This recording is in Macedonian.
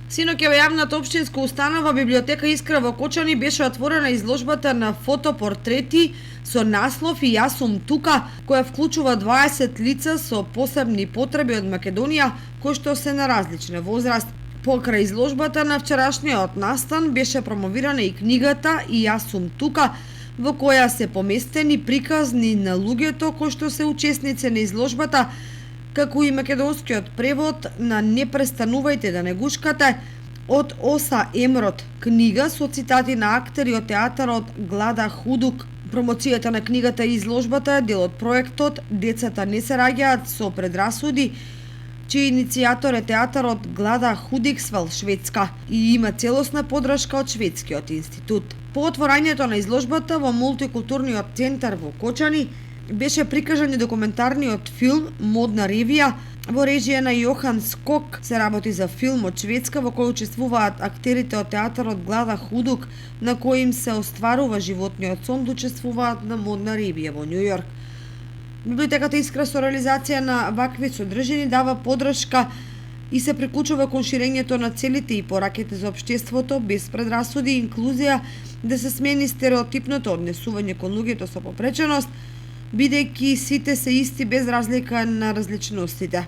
Синоќ во јавната општинска установа библиотека Искра во Кочани беше отворена изложбата на фотопортрети со наслов "И јас сум тука", која вклучува 20 лица со посебни потреби од Македонија, кои што се на различна возраст. Покрај изложбата на вчерашниот настан беше промовирана и книгата "И јас сум тука", во која се поместени приказни на луѓето кои што се учесници на изложбата, како и македонскиот превод на "Не престанувајте да не гушкате" од Оса Емрот, книга со цитати на актери од театарот Глада Худук. Промоцијата на книгата и изложбата е дел од проектот "Децата не се раѓаат со предрасуди", чиј иницијатор е театарот Глада Худиксвал, Шведска, и има целосна подршка од Шведскиот институт. По отворањето на изложбата во мултикултурниот центар во Кочани беше прикажан и документарниот филм "Модна ревија", во режија на Јохан Скок. Се работи за филм од Шведска во кој учествуваат актерите од театарот Глада Худук, на кој им се остварува животниот сон да учествуваат на модна ревија во Њу Јорк. Библиотеката Искра со реализација на вакви содржини дава подршка и се приклучува кон ширењето на целите и пораките за општеството без предрасуди и инклузија, да се смени стереотипното однесување кон луѓето со попреченост, бидејќи сите се исти без разлика на различностите.